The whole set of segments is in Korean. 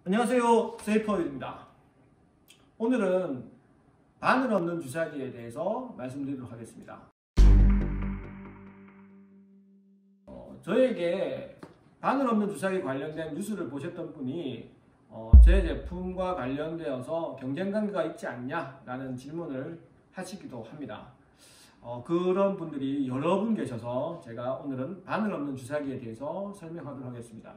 안녕하세요, 세이퍼입니다. 오늘은 바늘 없는 주사기에 대해서 말씀드리도록 하겠습니다. 저에게 바늘 없는 주사기 관련된 뉴스를 보셨던 분이 제 제품과 관련되어서 경쟁관계가 있지 않냐라는 질문을 하시기도 합니다. 그런 분들이 여러 분 계셔서 제가 오늘은 바늘 없는 주사기에 대해서 설명하도록 하겠습니다.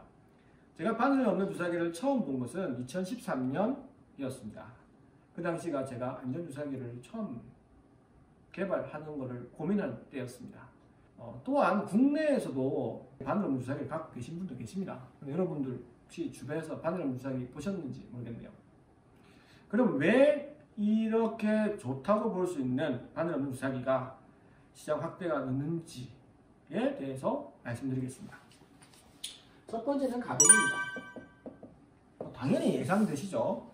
제가 바늘 없는 주사기를 처음 본 것은 2013년이었습니다. 그 당시가 제가 안전주사기를 처음 개발하는 것을 고민할 때였습니다. 또한 국내에서도 바늘 없는 주사기를 갖고 계신 분도 계십니다. 여러분들 혹시 주변에서 바늘 없는 주사기 보셨는지 모르겠네요. 그럼 왜 이렇게 좋다고 볼 수 있는 바늘 없는 주사기가 시장 확대가 늦는지에 대해서 말씀드리겠습니다. 첫 번째는 가격입니다. 당연히 예상되시죠?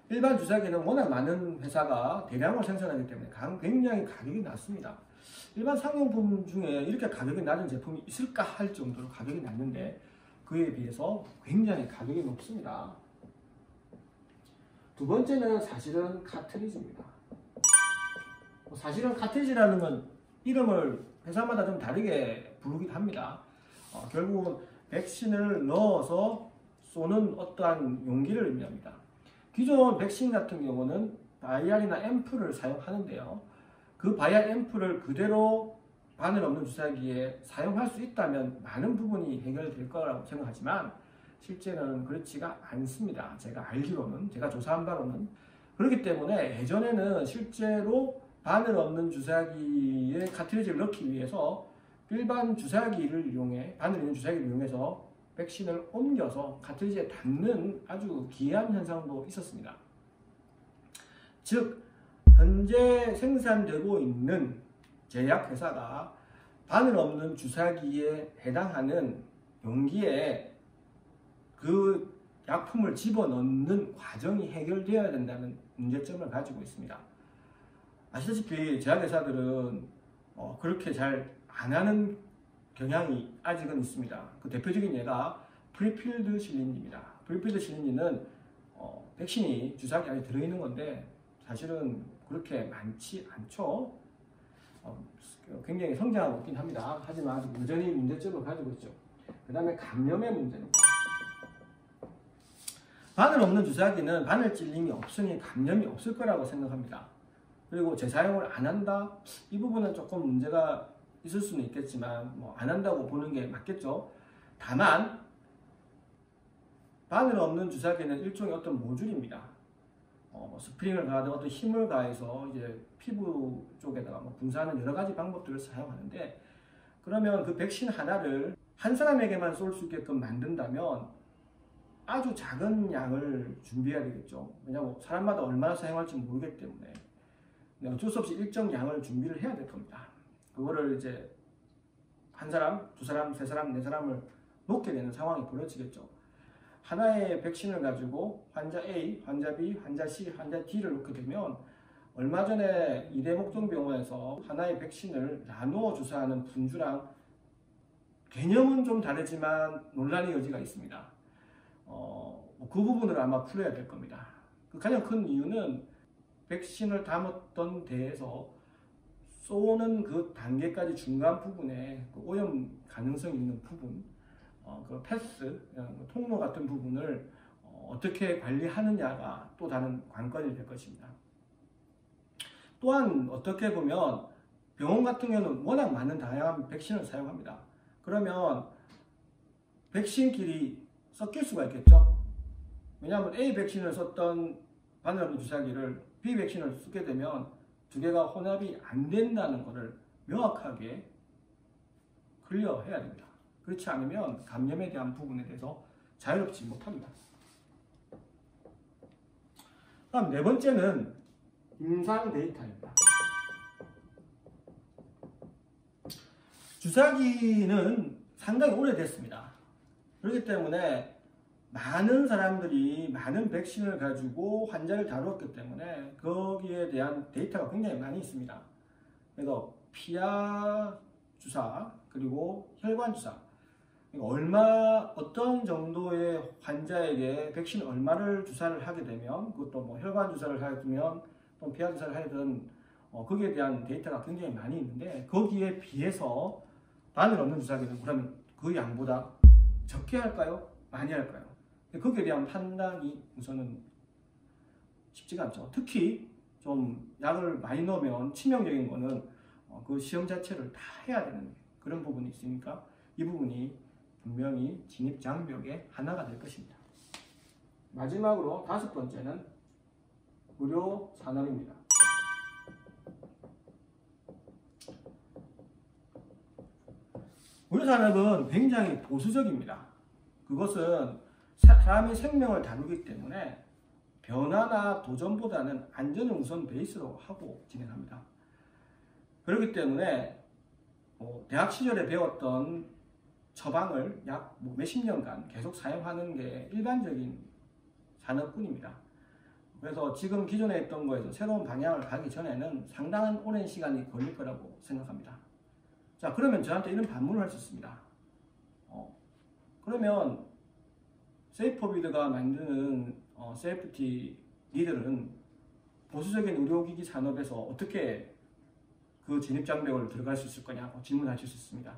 일반 주사기는 워낙 많은 회사가 대량으로 생산하기 때문에 굉장히 가격이 낮습니다. 일반 상용품 중에 이렇게 가격이 낮은 제품이 있을까 할 정도로 가격이 낮는데 그에 비해서 굉장히 가격이 높습니다. 두 번째는 사실은 카트리지입니다. 사실은 카트리지라는 건 이름을 회사마다 좀 다르게 부르기도 합니다. 결국은 백신을 넣어서 쏘는 어떠한 용기를 의미합니다. 기존 백신 같은 경우는 바이알이나 앰플을 사용하는데요. 그 바이알 앰플을 그대로 바늘 없는 주사기에 사용할 수 있다면 많은 부분이 해결될 거라고 생각하지만 실제는 그렇지가 않습니다. 제가 알기로는, 제가 조사한 바로는. 그렇기 때문에 예전에는 실제로 바늘 없는 주사기에 카트리지를 넣기 위해서 일반 주사기를 이용해, 바늘 있는 주사기를 이용해서 백신을 옮겨서 카트리지에 담는 아주 기이한 현상도 있었습니다. 즉, 현재 생산되고 있는 제약회사가 바늘 없는 주사기에 해당하는 용기에 그 약품을 집어넣는 과정이 해결되어야 된다는 문제점을 가지고 있습니다. 아시다시피 제약회사들은 그렇게 잘 안 하는 경향이 아직은 있습니다. 그 대표적인 예가 프리필드 실린지입니다. 프리필드 실린지는 백신이 주사기 안에 들어있는 건데 사실은 그렇게 많지 않죠. 굉장히 성장하고 있긴 합니다. 하지만 아직 여전히 문제점을 가지고 있죠. 그 다음에 감염의 문제입니다. 바늘 없는 주사기는 바늘 찔림이 없으니 감염이 없을 거라고 생각합니다. 그리고 재사용을 안 한다? 이 부분은 조금 문제가 있을 수는 있겠지만 안 한다고 보는 게 맞겠죠. 다만 바늘 없는 주사기는 일종의 어떤 모듈입니다. 스프링을 가하든 어떤 힘을 가해서 이제 피부 쪽에다가 분사하는 여러 가지 방법들을 사용하는데, 그러면 그 백신 하나를 한 사람에게만 쏠 수 있게끔 만든다면 아주 작은 양을 준비해야 되겠죠. 왜냐하면 사람마다 얼마나 사용할지 모르기 때문에 어쩔 수 없이 일정 양을 준비를 해야 될 겁니다. 그거를 이제 한 사람, 두 사람, 세 사람, 네 사람을 놓게 되는 상황이 벌어지겠죠. 하나의 백신을 가지고 환자 A, 환자 B, 환자 C, 환자 D를 놓게 되면 얼마 전에 이대목동병원에서 하나의 백신을 나누어 주사하는 분주랑 개념은 좀 다르지만 논란의 여지가 있습니다. 그 부분을 아마 풀어야 될 겁니다. 그 가장 큰 이유는 백신을 담았던 데에서 쏘는 그 단계까지 중간 부분에 그 오염 가능성이 있는 부분, 그 패스, 통로 같은 부분을 어떻게 관리하느냐가 또 다른 관건이 될 것입니다. 또한 어떻게 보면 병원 같은 경우는 워낙 많은 다양한 백신을 사용합니다. 그러면 백신끼리 섞일 수가 있겠죠. 왜냐하면 A 백신을 썼던 바늘 없는 주사기를 B 백신을 쓰게 되면 두 개가 혼합이 안 된다는 것을 명확하게 클리어해야 됩니다. 그렇지 않으면 감염에 대한 부분에 대해서 자유롭지 못합니다. 다음 네 번째는 임상 데이터입니다. 주사기는 상당히 오래됐습니다. 그렇기 때문에 많은 사람들이 많은 백신을 가지고 환자를 다루었기 때문에 거기에 대한 데이터가 굉장히 많이 있습니다. 그래서 피하 주사, 그리고 혈관 주사, 어떤 정도의 환자에게 백신 얼마를 주사를 하게 되면, 그것도 뭐 혈관 주사를 하면 또 피하 주사를 하든 거기에 대한 데이터가 굉장히 많이 있는데, 거기에 비해서 바늘 없는 주사기는 그러면 그 양보다 적게 할까요? 많이 할까요? 거기에 대한 판단이 우선은 쉽지가 않죠. 특히 좀 약을 많이 넣으면 치명적인 거는 그 시험 자체를 다 해야 되는 그런 부분이 있으니까 이 부분이 분명히 진입장벽의 하나가 될 것입니다. 마지막으로 5번째는 의료산업입니다. 의료산업은 굉장히 보수적입니다. 그것은 사람의 생명을 다루기 때문에 변화나 도전보다는 안전을 우선 베이스로 하고 진행합니다. 그렇기 때문에 대학 시절에 배웠던 처방을 약 몇십 년간 계속 사용하는 게 일반적인 산업군입니다. 그래서 지금 기존에 있던 거에서 새로운 방향을 가기 전에는 상당한 오랜 시간이 걸릴 거라고 생각합니다. 자, 그러면 저한테 이런 반문을 할 수 있습니다. 그러면 세이퍼비드가 만드는 세이프티 니들은 보수적인 의료기기 산업에서 어떻게 그 진입장벽을 들어갈 수 있을 거냐고 질문하실 수 있습니다.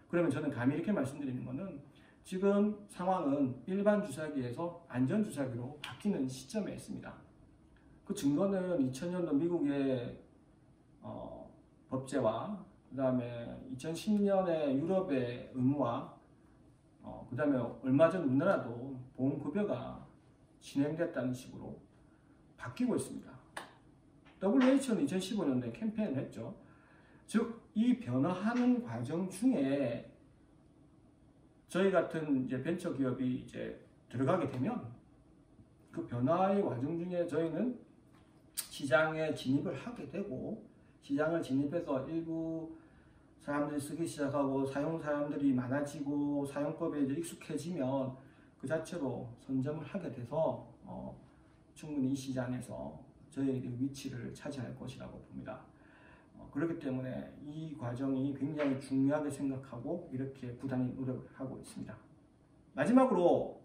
그러면 저는 감히 이렇게 말씀드리는 것은 지금 상황은 일반 주사기에서 안전 주사기로 바뀌는 시점에 있습니다. 그 증거는 2000년도 미국의 법제와 그 다음에 2010년에 유럽의 의무화, 그 다음에 얼마 전 우리나라도 보험급여가 진행됐다는 식으로 바뀌고 있습니다. WHO는 2015년도에 캠페인을 했죠. 즉, 이 변화하는 과정 중에 저희 같은 이제 벤처 기업이 이제 들어가게 되면 그 변화의 과정 중에 저희는 시장에 진입을 하게 되고, 시장을 진입해서 일부 사람들이 쓰기 시작하고 사용 사람들이 많아지고 사용법에 이제 익숙해지면 그 자체로 선점을 하게 돼서 충분히 이 시장에서 저희의 위치를 차지할 것이라고 봅니다. 그렇기 때문에 이 과정이 굉장히 중요하게 생각하고 이렇게 부단히 노력을 하고 있습니다. 마지막으로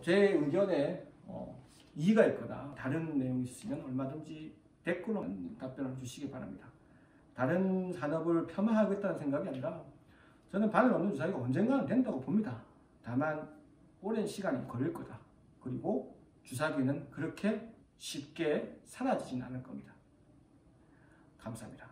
제 의견에 이의가 있거나 다른 내용이 있으면 얼마든지 댓글로 답변을 주시기 바랍니다. 다른 산업을 폄하하겠다는 생각이 아니라 저는 바늘 없는 주사기가 언젠가는 된다고 봅니다. 다만 오랜 시간이 걸릴 거다. 그리고 주사기는 그렇게 쉽게 사라지진 않을 겁니다. 감사합니다.